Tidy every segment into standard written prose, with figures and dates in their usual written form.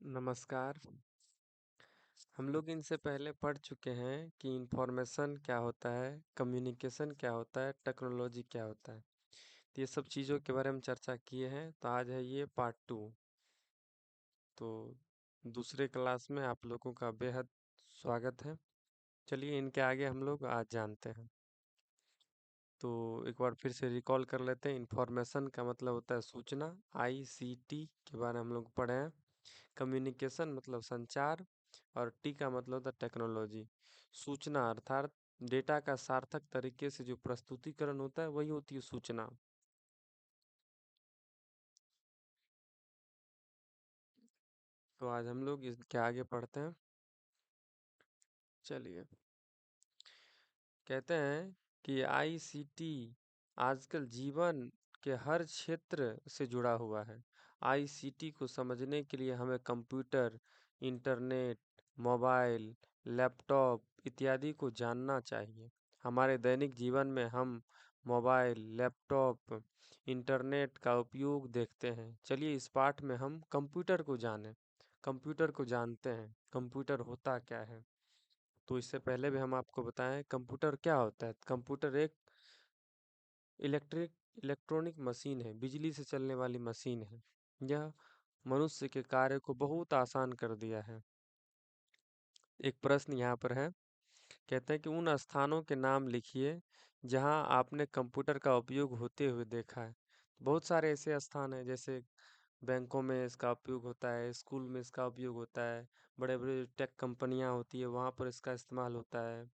नमस्कार। हम लोग इनसे पहले पढ़ चुके हैं कि इंफॉर्मेशन क्या होता है, कम्युनिकेशन क्या होता है, टेक्नोलॉजी क्या होता है। तो ये सब चीज़ों के बारे में चर्चा किए हैं। तो आज है ये पार्ट 2। तो दूसरे क्लास में आप लोगों का बेहद स्वागत है। चलिए इनके आगे हम लोग आज जानते हैं। तो एक बार फिर से रिकॉल कर लेते हैं। इंफॉर्मेशन का मतलब होता है सूचना, आईसीटी के बारे में हम लोग पढ़े हैं। कम्युनिकेशन मतलब संचार, और टी का मतलब होता है टेक्नोलॉजी। सूचना अर्थात डेटा का सार्थक तरीके से जो प्रस्तुतिकरण होता है वही होती है सूचना। तो आज हम लोग इसके आगे पढ़ते हैं। चलिए, कहते हैं कि आईसीटी आजकल जीवन के हर क्षेत्र से जुड़ा हुआ है। आईसीटी को समझने के लिए हमें कंप्यूटर, इंटरनेट, मोबाइल, लैपटॉप इत्यादि को जानना चाहिए। हमारे दैनिक जीवन में हम मोबाइल, लैपटॉप, इंटरनेट का उपयोग देखते हैं। चलिए इस पाठ में हम कंप्यूटर को जानें। कंप्यूटर को जानते हैं, कंप्यूटर होता क्या है। तो इससे पहले भी हम आपको बताएं कंप्यूटर क्या होता है। कंप्यूटर एक इलेक्ट्रॉनिक मशीन है, बिजली से चलने वाली मशीन है। यह मनुष्य के कार्य को बहुत आसान कर दिया है। एक प्रश्न यहाँ पर है, कहते हैं कि उन स्थानों के नाम लिखिए जहाँ आपने कंप्यूटर का उपयोग होते हुए देखा है। बहुत सारे ऐसे स्थान हैं, जैसे बैंकों में इसका उपयोग होता है, स्कूल में इसका उपयोग होता है, बड़े बड़े टेक कंपनियां होती है वहाँ पर इसका इस्तेमाल होता है,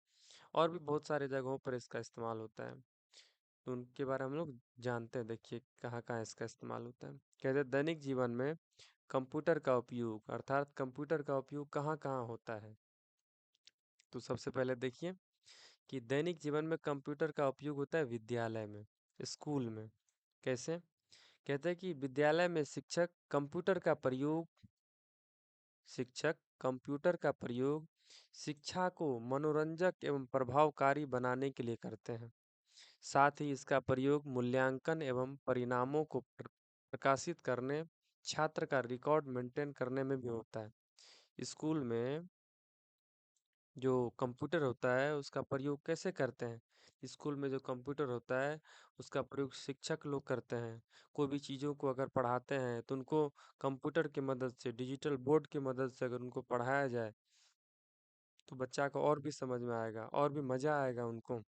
और भी बहुत सारे जगहों पर इसका इस्तेमाल होता है। तो उनके बारे में हम लोग जानते हैं। देखिए कहाँ कहाँ इसका इस्तेमाल होता है। कहते हैं दैनिक जीवन में कंप्यूटर का उपयोग अर्थात कंप्यूटर का उपयोग कहाँ कहाँ होता है। तो सबसे पहले देखिए कि दैनिक जीवन में कंप्यूटर का उपयोग होता है विद्यालय में, स्कूल में। कैसे? कहते हैं कि विद्यालय में शिक्षक कंप्यूटर का प्रयोग शिक्षा को मनोरंजक एवं प्रभावकारी बनाने के लिए करते हैं। साथ ही इसका प्रयोग मूल्यांकन एवं परिणामों को प्रकाशित करने, छात्र का रिकॉर्ड मेंटेन करने में भी होता है। स्कूल में जो कंप्यूटर होता है उसका प्रयोग कैसे करते हैं? स्कूल में जो कंप्यूटर होता है उसका प्रयोग शिक्षक लोग करते हैं। कोई भी चीज़ों को अगर पढ़ाते हैं तो उनको कंप्यूटर की मदद से, डिजिटल बोर्ड की मदद से अगर उनको पढ़ाया जाए तो बच्चा को और भी समझ में आएगा और भी मज़ा आएगा उनको।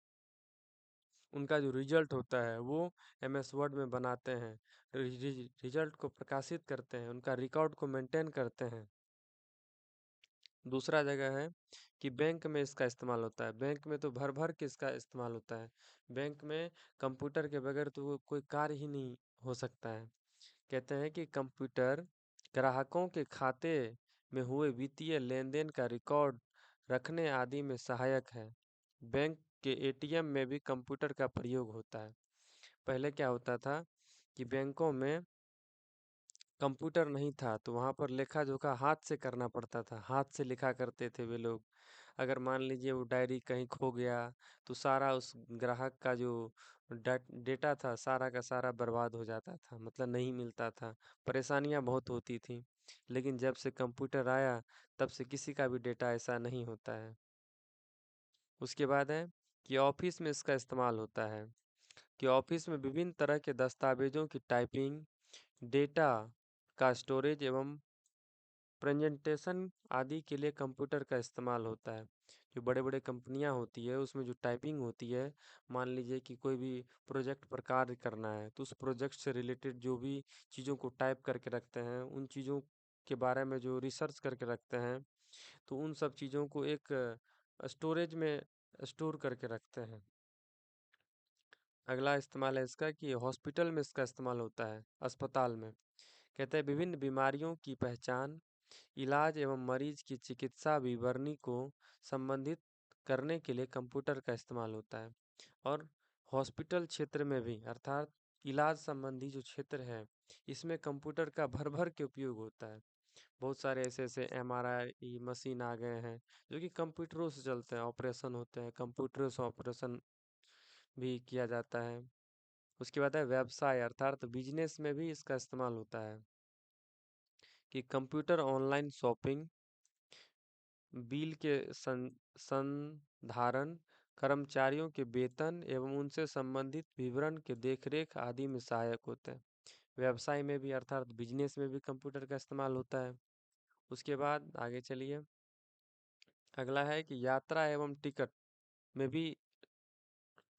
उनका जो रिजल्ट होता है वो एमएस वर्ड में बनाते हैं, रिजल्ट को प्रकाशित करते हैं, उनका रिकॉर्ड को मेंटेन करते हैं। दूसरा जगह है कि बैंक में इसका इस्तेमाल होता है। बैंक में तो भर भर के इसका इस्तेमाल होता है। बैंक में कंप्यूटर के बगैर तो कोई कार्य ही नहीं हो सकता है। कहते हैं कि कंप्यूटर ग्राहकों के खाते में हुए वित्तीय लेन-देन का रिकॉर्ड रखने आदि में सहायक है। बैंक के एटीएम में भी कंप्यूटर का प्रयोग होता है। पहले क्या होता था कि बैंकों में कंप्यूटर नहीं था तो वहाँ पर लेखा जोखा हाथ से करना पड़ता था, हाथ से लिखा करते थे वे लोग। अगर मान लीजिए वो डायरी कहीं खो गया तो सारा उस ग्राहक का जो डेटा था सारा का सारा बर्बाद हो जाता था, मतलब नहीं मिलता था। परेशानियाँ बहुत होती थी। लेकिन जब से कंप्यूटर आया तब से किसी का भी डेटा ऐसा नहीं होता है। उसके बाद है कि ऑफिस में इसका इस्तेमाल होता है, कि ऑफिस में विभिन्न तरह के दस्तावेजों की टाइपिंग, डेटा का स्टोरेज एवं प्रेजेंटेशन आदि के लिए कंप्यूटर का इस्तेमाल होता है। जो बड़े-बड़े कंपनियां होती है उसमें जो टाइपिंग होती है, मान लीजिए कि कोई भी प्रोजेक्ट पर कार्य करना है तो उस प्रोजेक्ट से रिलेटेड जो भी चीज़ों को टाइप करके रखते हैं, उन चीज़ों के बारे में जो रिसर्च करके रखते हैं, तो उन सब चीज़ों को एक स्टोरेज में स्टोर करके रखते हैं। अगला इस्तेमाल है इसका कि हॉस्पिटल में इसका इस्तेमाल होता है, अस्पताल में। कहते हैं विभिन्न बीमारियों की पहचान, इलाज एवं मरीज की चिकित्सा विवरणी को संबंधित करने के लिए कंप्यूटर का इस्तेमाल होता है। और हॉस्पिटल क्षेत्र में भी अर्थात इलाज संबंधी जो क्षेत्र है इसमें कंप्यूटर का भर भर के उपयोग होता है। बहुत सारे ऐसे ऐसे एमआरआई मशीन आ गए हैं जो कि कंप्यूटरों से चलते हैं, ऑपरेशन होते हैं, कंप्यूटरों से ऑपरेशन भी किया जाता है। उसके बाद है व्यवसाय अर्थात बिजनेस में भी इसका इस्तेमाल होता है। कि कंप्यूटर ऑनलाइन शॉपिंग, बिल के संधारण, कर्मचारियों के वेतन एवं उनसे संबंधित विवरण के देखरेख आदि में सहायक होते हैं। व्यवसाय में भी अर्थात बिजनेस में भी कंप्यूटर का इस्तेमाल होता है। उसके बाद आगे चलिए, अगला है कि यात्रा एवं टिकट में भी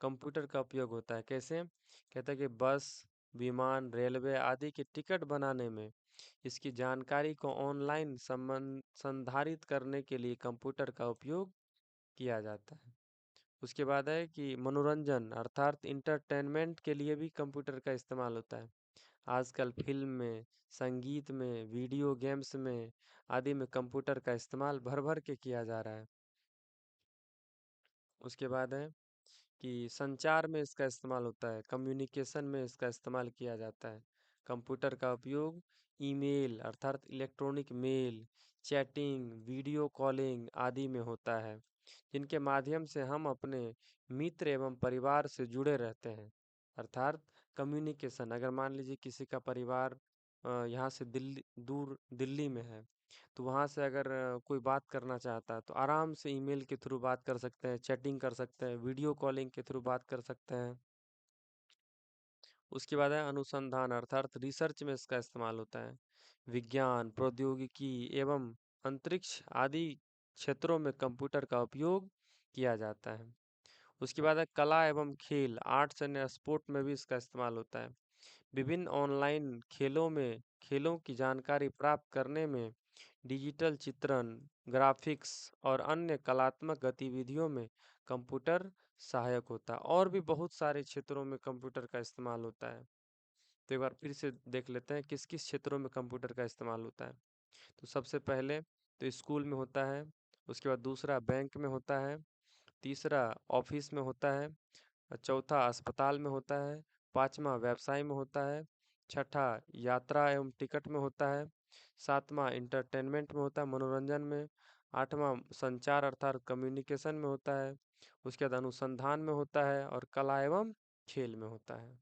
कंप्यूटर का उपयोग होता है। कैसे? कहता है कि बस, विमान, रेलवे आदि की टिकट बनाने में इसकी जानकारी को ऑनलाइन संधारित करने के लिए कंप्यूटर का उपयोग किया जाता है। उसके बाद है कि मनोरंजन अर्थात इंटरटेनमेंट के लिए भी कंप्यूटर का इस्तेमाल होता है। आजकल फ़िल्म में, संगीत में, वीडियो गेम्स में आदि में कंप्यूटर का इस्तेमाल भर-भर के किया जा रहा है। उसके बाद है कि संचार में इसका इस्तेमाल होता है, कम्युनिकेशन में इसका इस्तेमाल किया जाता है। कंप्यूटर का उपयोग ईमेल अर्थात electronic mail, chatting, video calling आदि में होता है, जिनके माध्यम से हम अपने मित्र एवं परिवार से जुड़े रहते हैं। अर्थात कम्युनिकेशन, अगर मान लीजिए किसी का परिवार यहाँ से दिल्ली में है, तो वहाँ से अगर कोई बात करना चाहता है तो आराम से ईमेल के थ्रू बात कर सकते हैं, चैटिंग कर सकते हैं, वीडियो कॉलिंग के थ्रू बात कर सकते हैं। उसके बाद है अनुसंधान अर्थात रिसर्च में इसका इस्तेमाल होता है। विज्ञान, प्रौद्योगिकी एवं अंतरिक्ष आदि क्षेत्रों में कंप्यूटर का उपयोग किया जाता है। उसके बाद है कला एवं खेल, आर्ट्स एंड स्पोर्ट में भी इसका इस्तेमाल होता है। विभिन्न ऑनलाइन खेलों में खेलों की जानकारी प्राप्त करने में डिजिटल चित्रण, ग्राफिक्स और अन्य कलात्मक गतिविधियों में कंप्यूटर सहायक होता है। और भी बहुत सारे क्षेत्रों में कंप्यूटर का इस्तेमाल होता है। तो एक बार फिर से देख लेते हैं किस किस क्षेत्रों में कंप्यूटर का इस्तेमाल होता है। तो सबसे पहले तो स्कूल में होता है, उसके बाद दूसरा बैंक में होता है, तीसरा ऑफिस में होता है, चौथा अस्पताल में होता है, पाँचवाँ व्यवसाय में होता है, छठा यात्रा एवं टिकट में होता है, सातवाँ इंटरटेनमेंट में होता है, मनोरंजन में, आठवाँ संचार अर्थात कम्युनिकेशन में होता है, उसके बाद अनुसंधान में होता है और कला एवं खेल में होता है।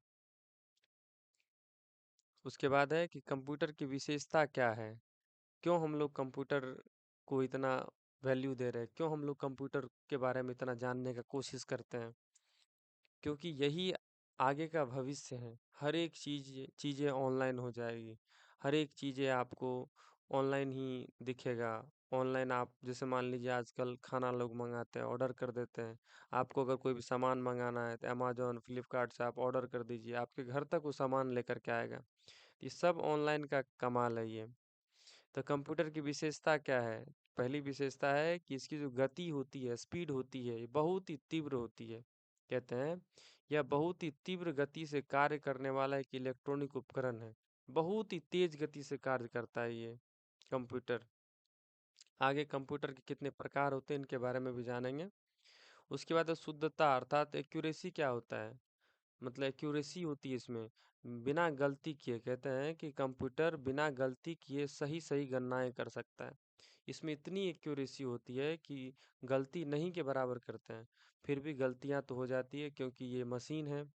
उसके बाद है कि कंप्यूटर की विशेषता क्या है? क्यों हम लोग कंप्यूटर को इतना वैल्यू दे रहे हैं? क्यों हम लोग कंप्यूटर के बारे में इतना जानने का कोशिश करते हैं? क्योंकि यही आगे का भविष्य है। हर एक चीज़ें ऑनलाइन हो जाएगी। हर एक चीज़ें आपको ऑनलाइन ही दिखेगा। ऑनलाइन आप जैसे मान लीजिए आजकल खाना लोग मँगाते हैं, ऑर्डर कर देते हैं। आपको अगर कोई भी सामान मँगाना है तो अमेज़न, फ्लिपकार्ट से आप ऑर्डर कर दीजिए, आपके घर तक वो सामान लेकर के आएगा। ये सब ऑनलाइन का कमाल है ये। तो कंप्यूटर की विशेषता क्या है? पहली विशेषता है कि इसकी जो गति होती है, स्पीड होती है, ये बहुत ही तीव्र होती है। कहते हैं, यह बहुत ही तीव्र गति से कार्य करने वाला एक इलेक्ट्रॉनिक उपकरण है। बहुत ही तेज गति से कार्य करता है ये कंप्यूटर। आगे कंप्यूटर के कितने प्रकार होते हैं इनके बारे में भी जानेंगे। उसके बाद है शुद्धता अर्थात एक्यूरेसी क्या होता है? मतलब एक्यूरेसी होती है इसमें, बिना गलती किए कहते हैं कि कंप्यूटर बिना गलती किए सही-सही गणनाएँ कर सकता है। इसमें इतनी एक्यूरेसी होती है कि गलती नहीं के बराबर करते हैं, फिर भी गलतियाँ तो हो जाती है क्योंकि ये मशीन है।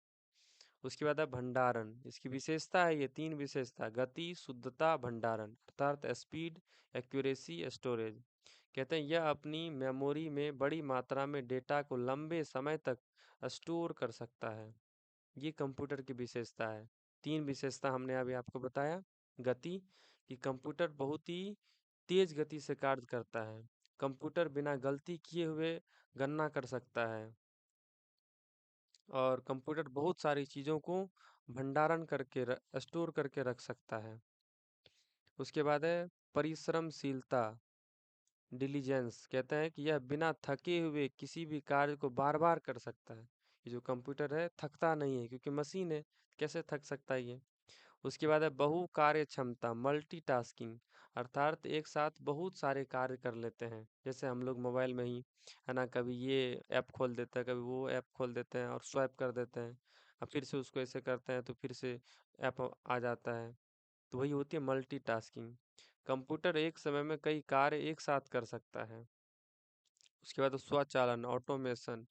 उसके बाद है भंडारण, इसकी विशेषता है ये 3 विशेषता गति, शुद्धता, भंडारण अर्थात स्पीड, एक्यूरेसी, स्टोरेज। कहते हैं यह अपनी मेमोरी में बड़ी मात्रा में डेटा को लंबे समय तक स्टोर कर सकता है। ये कंप्यूटर की विशेषता है। 3 विशेषता हमने अभी आपको बताया। गति, कि कंप्यूटर बहुत ही तेज गति से कार्य करता है। कंप्यूटर बिना गलती किए हुए गणना कर सकता है और कंप्यूटर बहुत सारी चीज़ों को भंडारण करके स्टोर करके रख सकता है। उसके बाद है परिश्रमशीलता, डिलीजेंस कहते हैं कि यह बिना थके हुए किसी भी कार्य को बार-बार कर सकता है। ये जो कंप्यूटर है थकता नहीं है क्योंकि मशीन है, कैसे थक सकता है ये? उसके बाद है बहु कार्य क्षमता, मल्टीटास्किंग अर्थात एक साथ बहुत सारे कार्य कर लेते हैं। जैसे हम लोग मोबाइल में ही है ना, कभी ये ऐप खोल देते हैं, कभी वो ऐप खोल देते हैं और स्वाइप कर देते हैं। अब फिर से उसको ऐसे करते हैं तो फिर से ऐप आ जाता है। तो वही होती है मल्टीटास्किंग। कंप्यूटर एक समय में कई कार्य एक साथ कर सकता है। उसके बाद स्वचालन, ऑटोमेशन,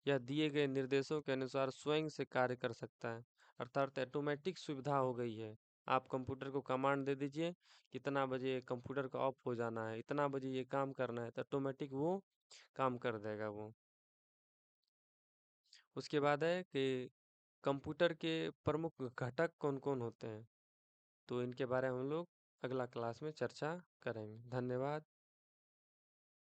यह दिए गए निर्देशों के अनुसार स्वयं से कार्य कर सकता है, अर्थात ऑटोमेटिक सुविधा हो गई है। आप कंप्यूटर को कमांड दे दीजिए, कितना बजे कंप्यूटर को ऑफ हो जाना है, इतना बजे ये काम करना है, तो ऑटोमेटिक वो काम कर देगा वो। उसके बाद है कि कंप्यूटर के प्रमुख घटक कौन-कौन होते हैं? तो इनके बारे में हम लोग अगला क्लास में चर्चा करेंगे। धन्यवाद।